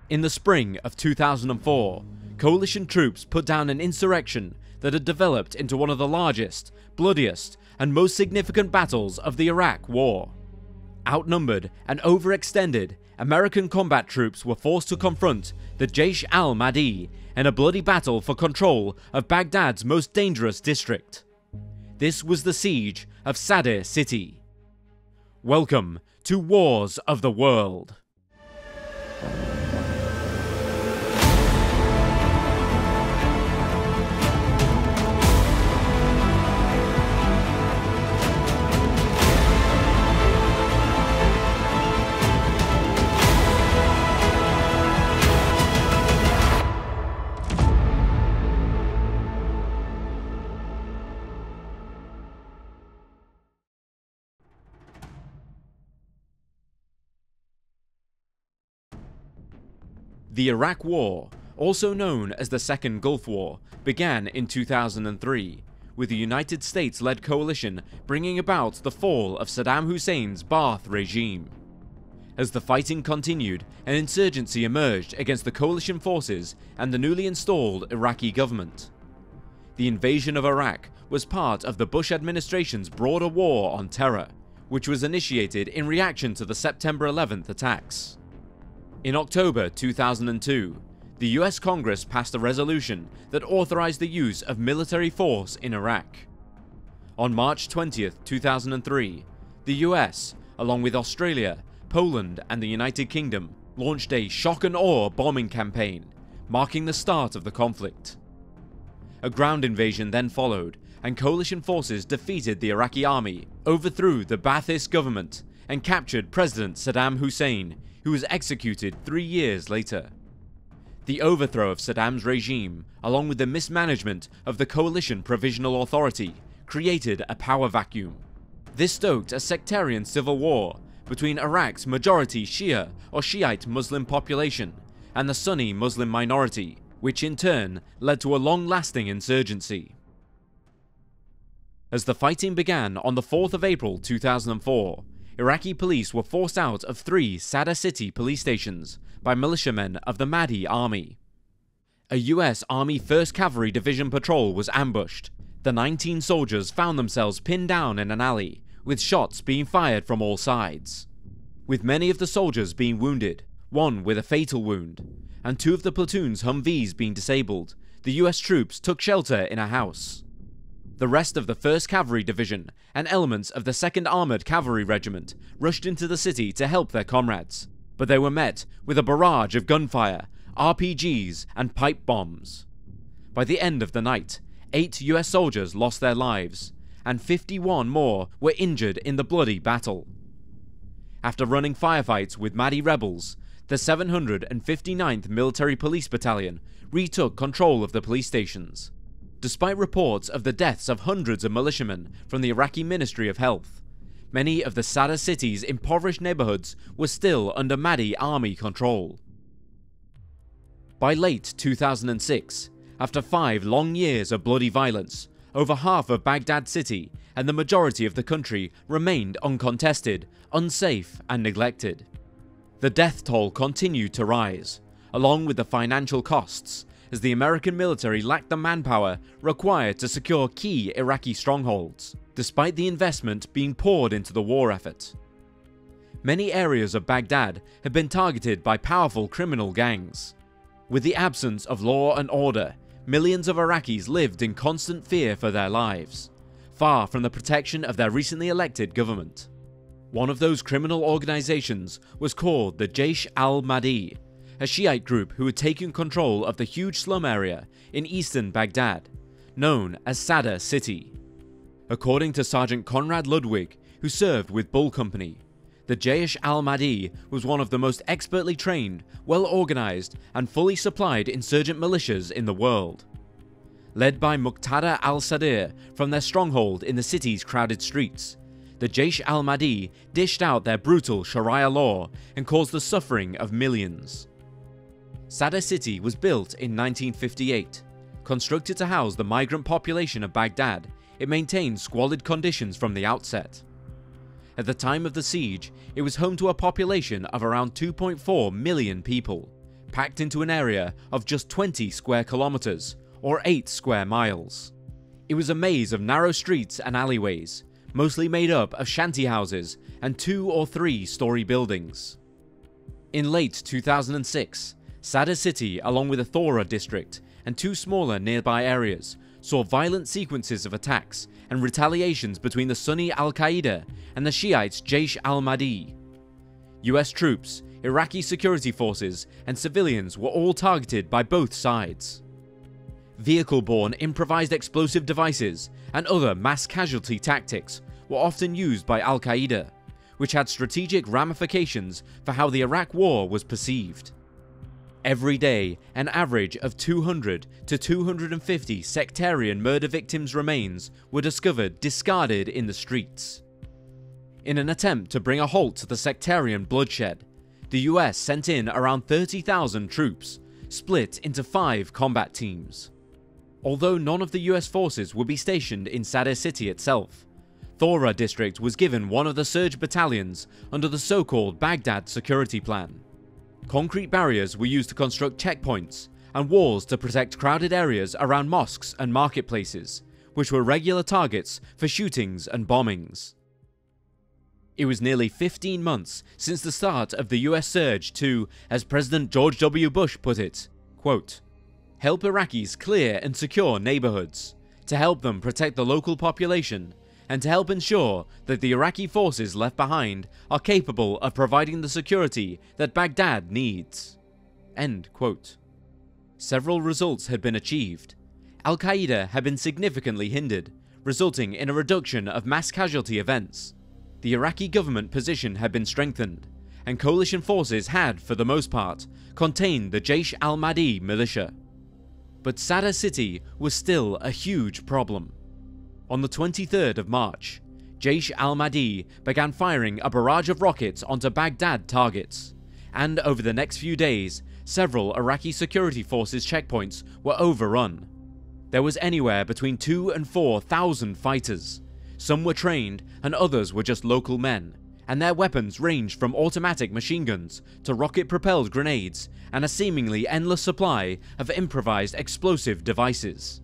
In the spring of 2004, coalition troops put down an insurrection that had developed into one of the largest, bloodiest, and most significant battles of the Iraq War. Outnumbered and overextended, American combat troops were forced to confront the Ja-Ish Al-Mahdi in a bloody battle for control of Baghdad's most dangerous district. This was the siege of Sadr city. Welcome to Wars of the World. The Iraq War, also known as the Second Gulf War, began in 2003, with the United States-led coalition bringing about the fall of Saddam Hussein's Ba'ath regime. As the fighting continued, an insurgency emerged against the coalition forces and the newly installed Iraqi government. The invasion of Iraq was part of the Bush administration's broader war on terror, which was initiated in reaction to the September 11th attacks. In October 2002, the US Congress passed a resolution that authorized the use of military force in Iraq. On March 20, 2003, the US, along with Australia, Poland, and the United Kingdom, launched a shock and awe bombing campaign, marking the start of the conflict. A ground invasion then followed, and coalition forces defeated the Iraqi army, overthrew the Ba'athist government, and captured President Saddam Hussein, who was executed 3 years later. The overthrow of Saddam's regime, along with the mismanagement of the Coalition Provisional Authority, created a power vacuum. This stoked a sectarian civil war between Iraq's majority Shia or Shiite Muslim population and the Sunni Muslim minority, which in turn led to a long-lasting insurgency. As the fighting began on the 4th of April 2004, Iraqi police were forced out of 3 Sadr city police stations by militiamen of the Mahdi army. A US Army 1st Cavalry Division patrol was ambushed. The 19 soldiers found themselves pinned down in an alley, with shots being fired from all sides. With many of the soldiers being wounded, one with a fatal wound, and 2 of the platoon's Humvees being disabled, the US troops took shelter in a house. The rest of the 1st Cavalry Division and elements of the 2nd Armoured Cavalry Regiment rushed into the city to help their comrades, but they were met with a barrage of gunfire, RPGs, and pipe bombs. By the end of the night, 8 US soldiers lost their lives, and 51 more were injured in the bloody battle. After running firefights with Mahdi rebels, the 759th Military Police Battalion retook control of the police stations. Despite reports of the deaths of hundreds of militiamen from the Iraqi Ministry of Health, many of the Sadr city's impoverished neighborhoods were still under Mahdi army control. By late 2006, after 5 long years of bloody violence, over half of Baghdad city and the majority of the country remained uncontested, unsafe, and neglected. The death toll continued to rise, along with the financial costs, as the American military lacked the manpower required to secure key Iraqi strongholds, despite the investment being poured into the war effort. Many areas of Baghdad have been targeted by powerful criminal gangs. With the absence of law and order, millions of Iraqis lived in constant fear for their lives, far from the protection of their recently elected government. One of those criminal organizations was called the Ja-Ish Al-Mahdi, a Shiite group who had taken control of the huge slum area in eastern Baghdad, known as Sadr city. According to Sergeant Conrad Ludwig, who served with Bull Company, the Ja-Ish Al-Mahdi was one of the most expertly trained, well-organized, and fully supplied insurgent militias in the world. Led by Muqtada al-Sadr from their stronghold in the city's crowded streets, the Ja-Ish Al-Mahdi dished out their brutal Sharia law and caused the suffering of millions. Sadr city was built in 1958. Constructed to house the migrant population of Baghdad, it maintained squalid conditions from the outset. At the time of the siege, it was home to a population of around 2.4 million people, packed into an area of just 20 square kilometers, or 8 square miles. It was a maze of narrow streets and alleyways, mostly made up of shanty houses and 2 or 3 story buildings. In late 2006, Sadr city, along with the Thora district and 2 smaller nearby areas, saw violent sequences of attacks and retaliations between the Sunni Al-Qaeda and the Shiites Ja-Ish Al-Mahdi. US troops, Iraqi security forces, and civilians were all targeted by both sides. Vehicle-borne improvised explosive devices and other mass casualty tactics were often used by Al-Qaeda, which had strategic ramifications for how the Iraq War was perceived. Every day, an average of 200 to 250 sectarian murder victims' remains were discovered discarded in the streets. In an attempt to bring a halt to the sectarian bloodshed, the US sent in around 30,000 troops, split into 5 combat teams. Although none of the US forces would be stationed in Sadr city itself, Thora district was given one of the surge battalions under the so-called Baghdad security plan. Concrete barriers were used to construct checkpoints and walls to protect crowded areas around mosques and marketplaces, which were regular targets for shootings and bombings. It was nearly 15 months since the start of the US surge to, as President George W. Bush put it, quote, "help Iraqis clear and secure neighborhoods, to help them protect the local population, and to help ensure that the Iraqi forces left behind are capable of providing the security that Baghdad needs." End quote. Several results had been achieved. Al-Qaeda had been significantly hindered, resulting in a reduction of mass casualty events. The Iraqi government position had been strengthened, and coalition forces had, for the most part, contained the Ja-Ish Al-Mahdi militia. But Sadr city was still a huge problem. On the 23rd of March, Ja-Ish Al-Mahdi began firing a barrage of rockets onto Baghdad targets, and over the next few days, several Iraqi security forces checkpoints were overrun. There was anywhere between 2,000 and 4,000 fighters. Some were trained and others were just local men, and their weapons ranged from automatic machine guns to rocket-propelled grenades and a seemingly endless supply of improvised explosive devices.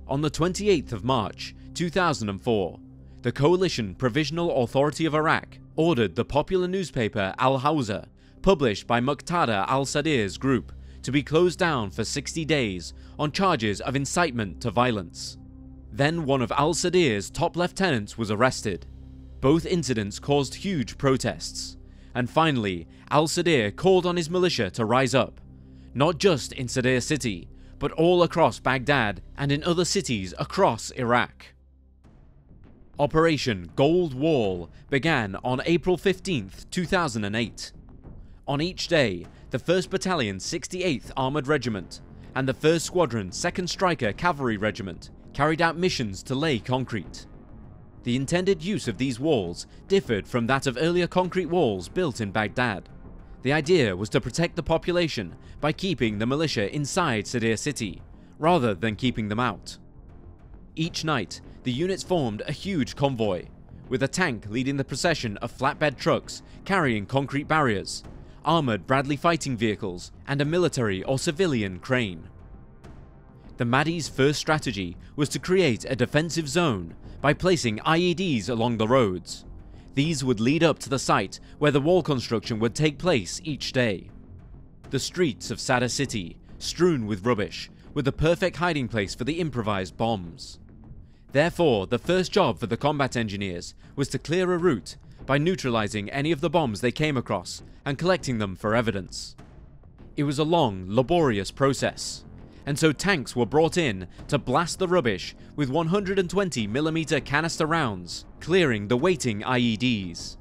On the 28th of March 2004, the Coalition Provisional Authority of Iraq ordered the popular newspaper Al-Hawza, published by Muqtada al-Sadr's group, to be closed down for 60 days on charges of incitement to violence. Then one of al-Sadr's top lieutenants was arrested. Both incidents caused huge protests, and finally al-Sadr called on his militia to rise up, not just in Sadr city, but all across Baghdad and in other cities across Iraq. Operation Gold Wall began on April 15, 2008. On each day, the 1st Battalion 68th Armoured Regiment and the 1st Squadron 2nd Stryker Cavalry Regiment carried out missions to lay concrete. The intended use of these walls differed from that of earlier concrete walls built in Baghdad. The idea was to protect the population by keeping the militia inside Sadr city, rather than keeping them out. Each night, the units formed a huge convoy, with a tank leading the procession of flatbed trucks carrying concrete barriers, armoured Bradley fighting vehicles, and a military or civilian crane. The Mahdi's first strategy was to create a defensive zone by placing IEDs along the roads. These would lead up to the site where the wall construction would take place each day. The streets of Sadr city, strewn with rubbish, were the perfect hiding place for the improvised bombs. Therefore, the first job for the combat engineers was to clear a route by neutralizing any of the bombs they came across and collecting them for evidence. It was a long, laborious process, and so tanks were brought in to blast the rubbish with 120mm canister rounds, clearing the waiting IEDs.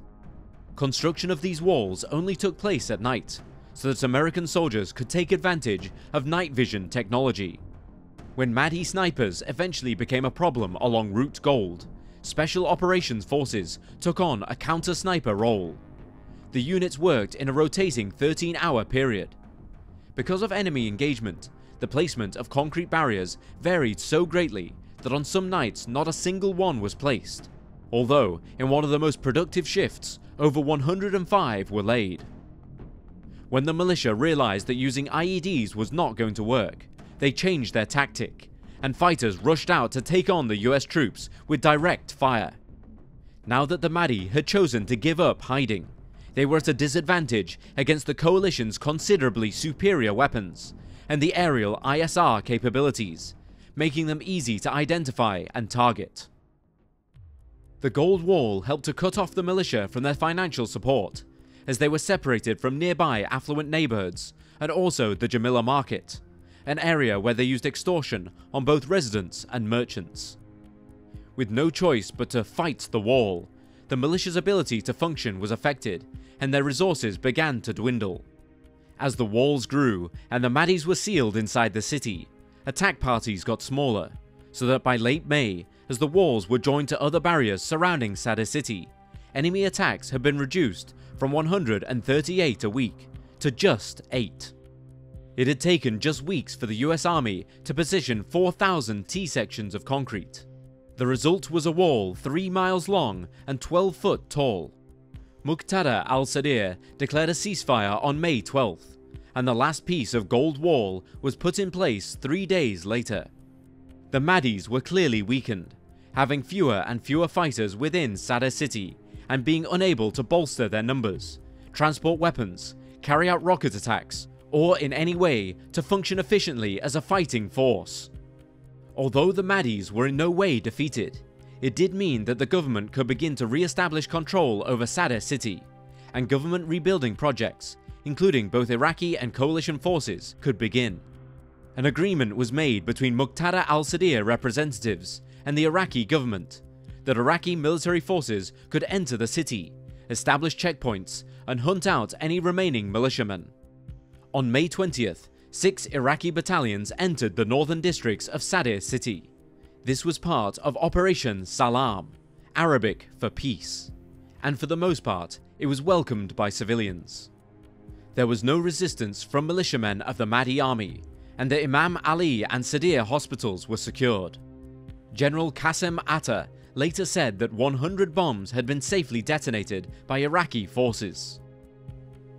Construction of these walls only took place at night, so that American soldiers could take advantage of night vision technology. When Mahdi snipers eventually became a problem along Route Gold, Special Operations Forces took on a counter-sniper role. The units worked in a rotating 13-hour period. Because of enemy engagement, the placement of concrete barriers varied so greatly that on some nights not a single one was placed, although in one of the most productive shifts, over 105 were laid. When the militia realized that using IEDs was not going to work, they changed their tactic, and fighters rushed out to take on the US troops with direct fire. Now that the Mahdi had chosen to give up hiding, they were at a disadvantage against the coalition's considerably superior weapons and the aerial ISR capabilities, making them easy to identify and target. The Gold Wall helped to cut off the militia from their financial support, as they were separated from nearby affluent neighborhoods and also the Jamila market, an area where they used extortion on both residents and merchants. With no choice but to fight the wall, the militia's ability to function was affected and their resources began to dwindle. As the walls grew and the Mahdis were sealed inside the city, attack parties got smaller, so that by late May, as the walls were joined to other barriers surrounding Sadr city, enemy attacks had been reduced from 138 a week to just 8. It had taken just weeks for the US Army to position 4,000 T-sections of concrete. The result was a wall 3 miles long and 12 foot tall. Muqtada al-Sadr declared a ceasefire on May 12th, and the last piece of Gold Wall was put in place 3 days later. The Mahdis were clearly weakened, having fewer and fewer fighters within Sadr city and being unable to bolster their numbers, transport weapons, carry out rocket attacks, or in any way to function efficiently as a fighting force. Although the Mahdis were in no way defeated, it did mean that the government could begin to re-establish control over Sadr city, and government rebuilding projects, including both Iraqi and coalition forces, could begin. An agreement was made between Muqtada al-Sadr representatives and the Iraqi government that Iraqi military forces could enter the city, establish checkpoints, and hunt out any remaining militiamen. On May 20th, 6 Iraqi battalions entered the northern districts of Sadr city. This was part of Operation Salam, Arabic for peace, and for the most part, it was welcomed by civilians. There was no resistance from militiamen of the Mahdi army, and the Imam Ali and Sadr hospitals were secured. General Qasem Atta later said that 100 bombs had been safely detonated by Iraqi forces.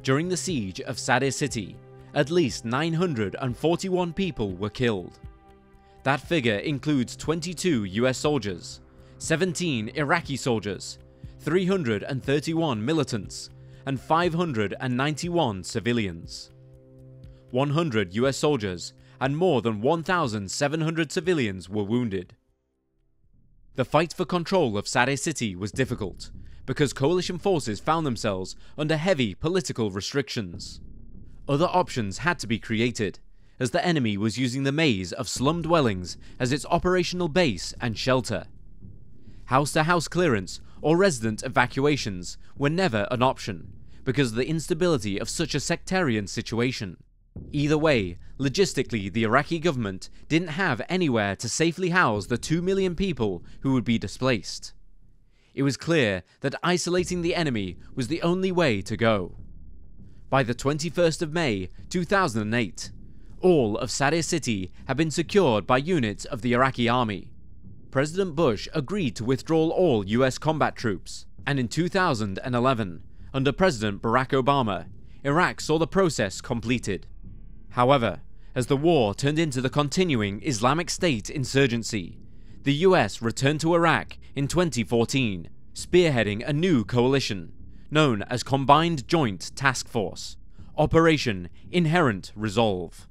During the siege of Sadr city, at least 941 people were killed. That figure includes 22 US soldiers, 17 Iraqi soldiers, 331 militants, and 591 civilians. 100 US soldiers and more than 1,700 civilians were wounded. The fight for control of Sadr city was difficult, because coalition forces found themselves under heavy political restrictions. Other options had to be created, as the enemy was using the maze of slum dwellings as its operational base and shelter. House-to-house clearance or resident evacuations were never an option, because of the instability of such a sectarian situation. Either way, logistically the Iraqi government didn't have anywhere to safely house the 2 million people who would be displaced. It was clear that isolating the enemy was the only way to go. By the 21st of May 2008, all of Sadr city had been secured by units of the Iraqi army. President Bush agreed to withdraw all US combat troops, and in 2011, under President Barack Obama, Iraq saw the process completed. However, as the war turned into the continuing Islamic State insurgency, the US returned to Iraq in 2014, spearheading a new coalition, known as Combined Joint Task Force, Operation Inherent Resolve.